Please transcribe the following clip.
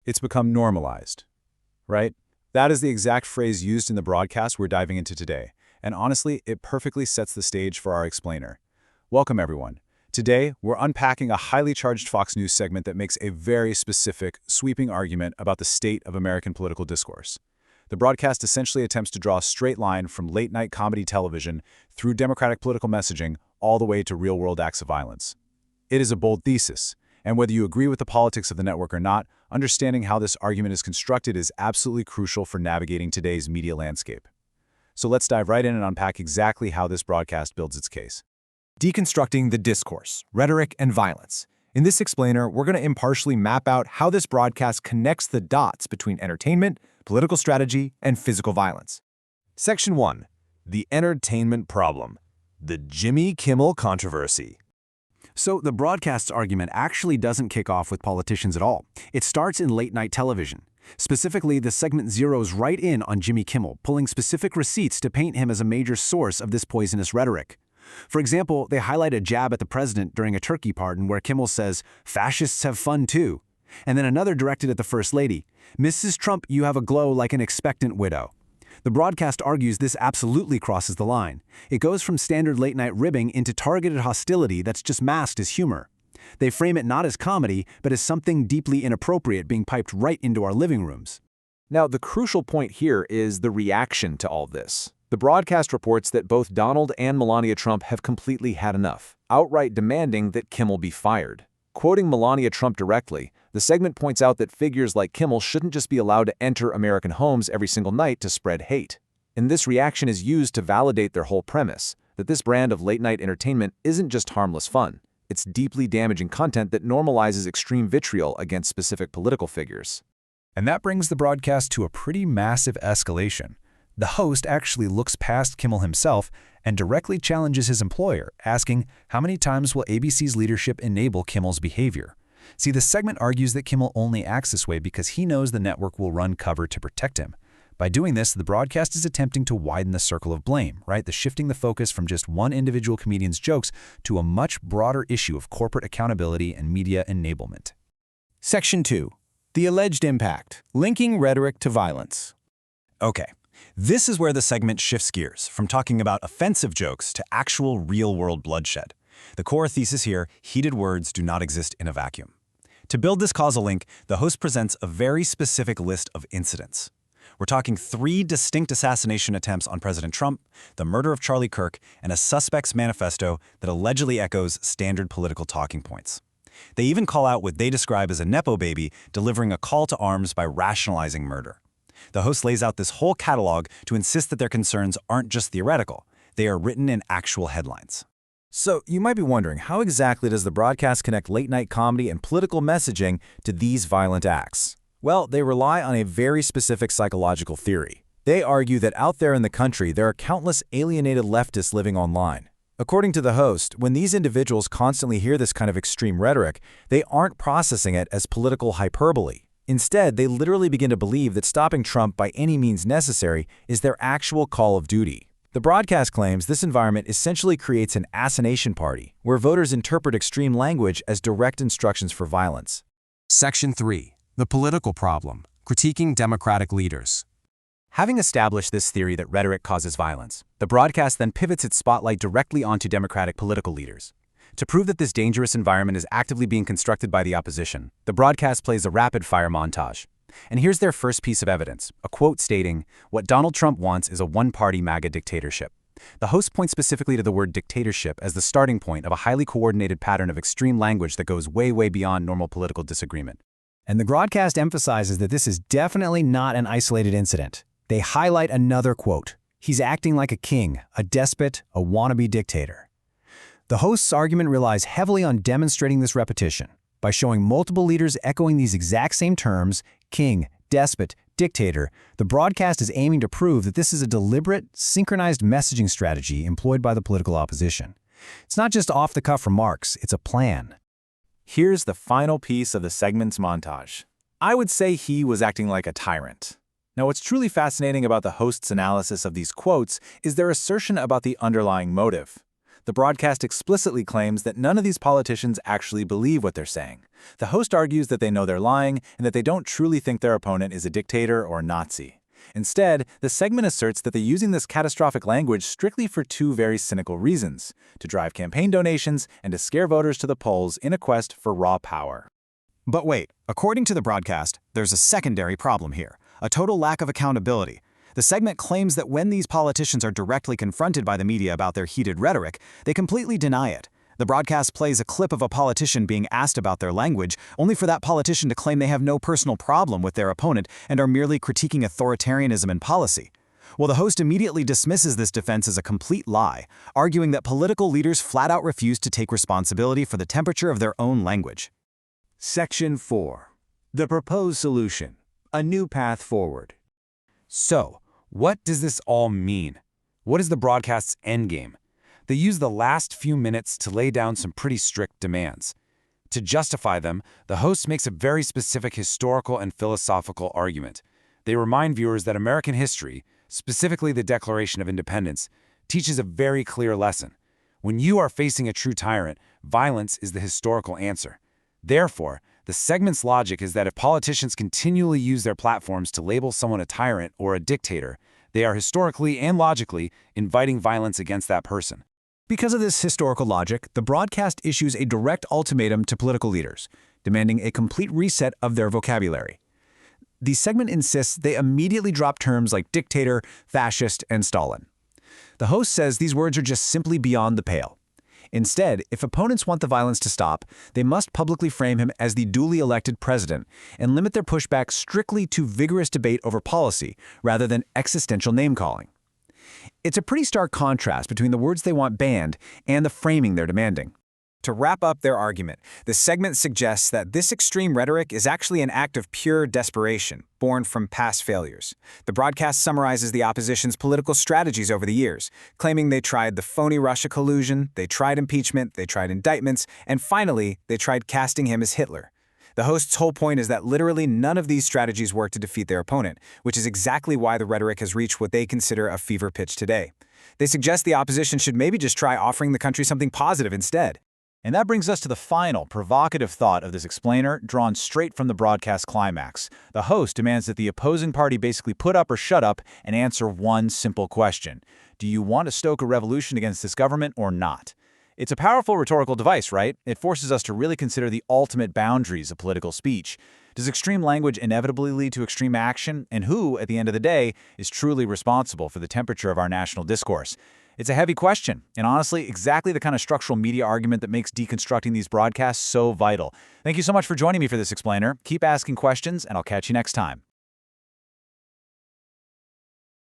It's become normalized, right? That is the exact phrase used in the broadcast we're diving into today, and honestly, it perfectly sets the stage for our explainer. Welcome, everyone. Today, we're unpacking a highly charged Fox News segment that makes a very specific, sweeping argument about the state of American political discourse. The broadcast essentially attempts to draw a straight line from late-night comedy television through democratic political messaging all the way to real-world acts of violence. It is a bold thesis, and whether you agree with the politics of the network or not, understanding how this argument is constructed is absolutely crucial for navigating today's media landscape. So let's dive right in and unpack exactly how this broadcast builds its case. Deconstructing the discourse, rhetoric, and violence. In this explainer, we're going to impartially map out how this broadcast connects the dots between entertainment, political strategy, and physical violence. Section 1. The entertainment problem. The Jimmy Kimmel controversy. So the broadcast's argument actually doesn't kick off with politicians at all. It starts in late-night television. Specifically, the segment zeroes right in on Jimmy Kimmel, pulling specific receipts to paint him as a major source of this poisonous rhetoric. For example, they highlight a jab at the president during a turkey pardon where Kimmel says, "Fascists have fun too." And then another directed at the First Lady, "Mrs. Trump, you have a glow like an expectant widow." The broadcast argues this absolutely crosses the line. It goes from standard late-night ribbing into targeted hostility that's just masked as humor. They frame it not as comedy, but as something deeply inappropriate being piped right into our living rooms. Now, the crucial point here is the reaction to all this. The broadcast reports that both Donald and Melania Trump have completely had enough, outright demanding that Kimmel be fired. Quoting Melania Trump directly, the segment points out that figures like Kimmel shouldn't just be allowed to enter American homes every single night to spread hate. And this reaction is used to validate their whole premise, that this brand of late-night entertainment isn't just harmless fun. It's deeply damaging content that normalizes extreme vitriol against specific political figures. And that brings the broadcast to a pretty massive escalation. The host actually looks past Kimmel himself and directly challenges his employer, asking, how many times will ABC's leadership enable Kimmel's behavior? See, the segment argues that Kimmel only acts this way because he knows the network will run cover to protect him. By doing this, the broadcast is attempting to widen the circle of blame, right? Shifting the focus from just one individual comedian's jokes to a much broader issue of corporate accountability and media enablement. Section 2. The alleged impact. Linking rhetoric to violence. Okay. This is where the segment shifts gears, from talking about offensive jokes to actual real-world bloodshed. The core thesis here, heated words do not exist in a vacuum. To build this causal link, the host presents a very specific list of incidents. We're talking 3 distinct assassination attempts on President Trump, the murder of Charlie Kirk, and a suspect's manifesto that allegedly echoes standard political talking points. They even call out what they describe as a Nepo baby delivering a call to arms by rationalizing murder. The host lays out this whole catalog to insist that their concerns aren't just theoretical, they are written in actual headlines. So, you might be wondering, how exactly does the broadcast connect late-night comedy and political messaging to these violent acts? Well, they rely on a very specific psychological theory. They argue that out there in the country, there are countless alienated leftists living online. According to the host, when these individuals constantly hear this kind of extreme rhetoric, they aren't processing it as political hyperbole. Instead, they literally begin to believe that stopping Trump by any means necessary is their actual call of duty. The broadcast claims this environment essentially creates an assassination party, where voters interpret extreme language as direct instructions for violence. Section 3. The political problem. Critiquing Democratic leaders. Having established this theory that rhetoric causes violence, the broadcast then pivots its spotlight directly onto Democratic political leaders. To prove that this dangerous environment is actively being constructed by the opposition, the broadcast plays a rapid-fire montage. And here's their first piece of evidence, a quote stating, "What Donald Trump wants is a one-party MAGA dictatorship." The host points specifically to the word dictatorship as the starting point of a highly coordinated pattern of extreme language that goes way, way beyond normal political disagreement. And the broadcast emphasizes that this is definitely not an isolated incident. They highlight another quote, "He's acting like a king, a despot, a wannabe dictator." The host's argument relies heavily on demonstrating this repetition. By showing multiple leaders echoing these exact same terms, king, despot, dictator, the broadcast is aiming to prove that this is a deliberate, synchronized messaging strategy employed by the political opposition. It's not just off-the-cuff remarks, it's a plan. Here's the final piece of the segment's montage. I would say he was acting like a tyrant. Now, what's truly fascinating about the host's analysis of these quotes is their assertion about the underlying motive. The broadcast explicitly claims that none of these politicians actually believe what they're saying. The host argues that they know they're lying and that they don't truly think their opponent is a dictator or Nazi. Instead, the segment asserts that they're using this catastrophic language strictly for two very cynical reasons: to drive campaign donations and to scare voters to the polls in a quest for raw power. But wait, according to the broadcast, there's a secondary problem here: a total lack of accountability. The segment claims that when these politicians are directly confronted by the media about their heated rhetoric, they completely deny it. The broadcast plays a clip of a politician being asked about their language, only for that politician to claim they have no personal problem with their opponent and are merely critiquing authoritarianism and policy. Well, the host immediately dismisses this defense as a complete lie, arguing that political leaders flat out refuse to take responsibility for the temperature of their own language. Section 4. The proposed solution. A new path forward. So, what does this all mean? What is the broadcast's endgame? They use the last few minutes to lay down some pretty strict demands. To justify them, the host makes a very specific historical and philosophical argument. They remind viewers that American history, specifically the Declaration of Independence, teaches a very clear lesson. When you are facing a true tyrant, violence is the historical answer. Therefore, the segment's logic is that if politicians continually use their platforms to label someone a tyrant or a dictator, they are historically and logically inviting violence against that person. Because of this historical logic, the broadcast issues a direct ultimatum to political leaders, demanding a complete reset of their vocabulary. The segment insists they immediately drop terms like dictator, fascist, and Stalin. The host says these words are just simply beyond the pale. Instead, if opponents want the violence to stop, they must publicly frame him as the duly elected president and limit their pushback strictly to vigorous debate over policy rather than existential name-calling. It's a pretty stark contrast between the words they want banned and the framing they're demanding. To wrap up their argument, the segment suggests that this extreme rhetoric is actually an act of pure desperation, born from past failures. The broadcast summarizes the opposition's political strategies over the years, claiming they tried the phony Russia collusion, they tried impeachment, they tried indictments, and finally, they tried casting him as Hitler. The host's whole point is that literally none of these strategies work to defeat their opponent, which is exactly why the rhetoric has reached what they consider a fever pitch today. They suggest the opposition should maybe just try offering the country something positive instead. And that brings us to the final, provocative thought of this explainer, drawn straight from the broadcast climax. The host demands that the opposing party basically put up or shut up and answer one simple question: do you want to stoke a revolution against this government or not? It's a powerful rhetorical device, right? It forces us to really consider the ultimate boundaries of political speech. Does extreme language inevitably lead to extreme action? And who, at the end of the day, is truly responsible for the temperature of our national discourse? It's a heavy question, and honestly, exactly the kind of structural media argument that makes deconstructing these broadcasts so vital. Thank you so much for joining me for this explainer. Keep asking questions, and I'll catch you next time.